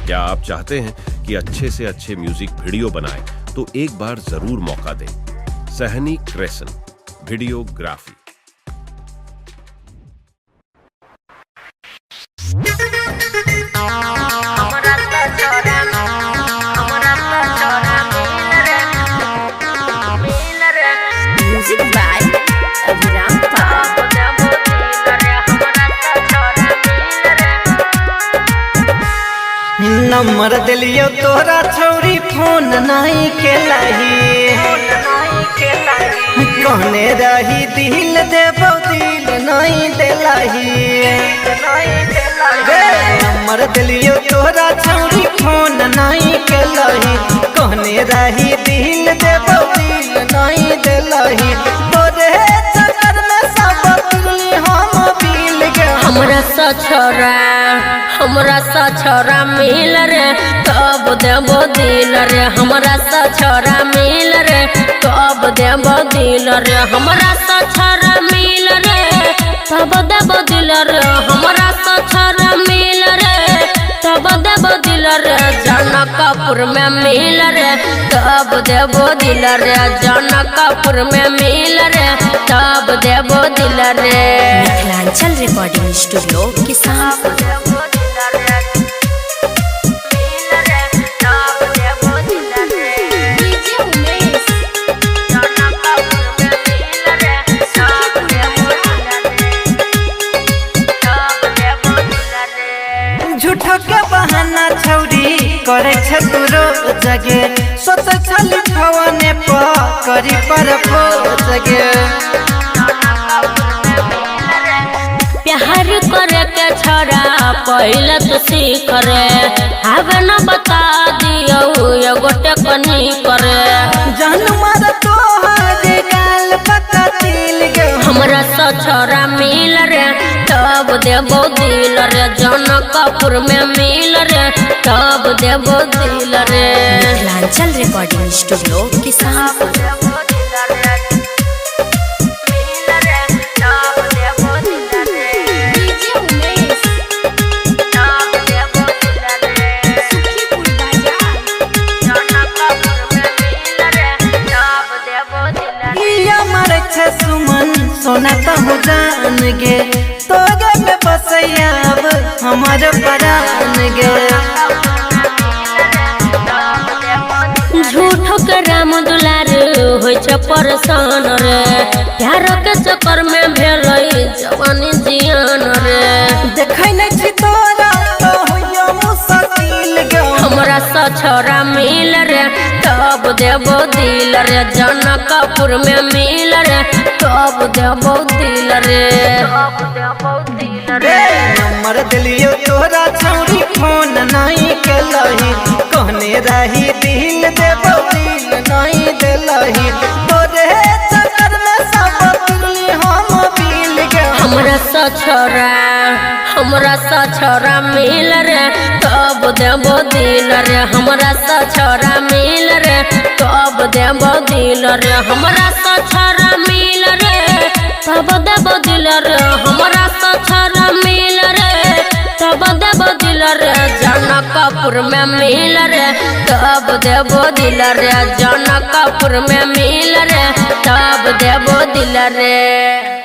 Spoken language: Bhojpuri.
क्या आप चाहते हैं कि अच्छे से अच्छे म्यूजिक वीडियो बनाएं तो एक बार जरूर मौका दें। सहनी क्रेसन videography. Music by Abhiram number दिलियो तोरा छौरी फोन नहीं केलही कहने रही दिल देबो दिल नहीं देलही नंबर दिलियो तोरा छौरी फोन नहीं केलही कहने रही दिल देबो दिल नहीं देलही तोरे चक्कर में सब दिल हम बिल गे हमरा सा छोरा मिल रे कब देबो दिल रे हमरा सा छोरा मिल रे कब देबो दिल रे हमरा सा छोरा मिल रे कब देबो दिल रे हमरा सा छोरा मिल रे कब देबो दिल रे जनकपुर में मिल रे कब देबो दिल रे जनकपुर में मिल रे कब देबो दिल रे। मिथिलांचल रिकॉर्डिंग स्टूडियो किसान झूठो के बहाना छौरी करे छ तू रोज गे सोच छली भवने प करी पर जगे प्यार करे के छोरा पहले तो सीख रे हवे न बता दियो ये गोटे कनी करे जान मार तो हरे गाल पका दिल गे हमरा सा छोरा मिल रे तब देबो दिल रे जनकपुर में मिल रे तब देबो दिल रे। मिथिलांचल रिकॉर्डिंग स्टूडियो किसान सुमन सोना तो जान गे तोरे में बसैया अब हमारे परान गे झूठो के राम दुलार होय छ परेशान रे प्यार के चक्कर में भेलै जवानी जियान रे देखै नै छी तोरा तो होइयो मुश्किल गे हमरा सा छोरा मिल रे तब देबो दिल रे जनकपुर में मिल रे तब देबो दिल रे नंबर दिलियो तोरा छौरी फोन नहीं केलही कहने रही दिल देबो दिल नहीं देलही तोरे चक्कर में सब दिल हम बिल गे हमरा सा छोरा मिल रे तब देबो दिल रे हमरा सा छोरा मिल रे तब देबो दिल रे हमरा सा छोरा मिल रे तब देबो दिल रे हमरा सा छोरा मिल रे तब देबो दिल रे जनकपुर में मिल रे तब देबो दिल रे जनकपुर में मिल रे तब देबो दिल रे।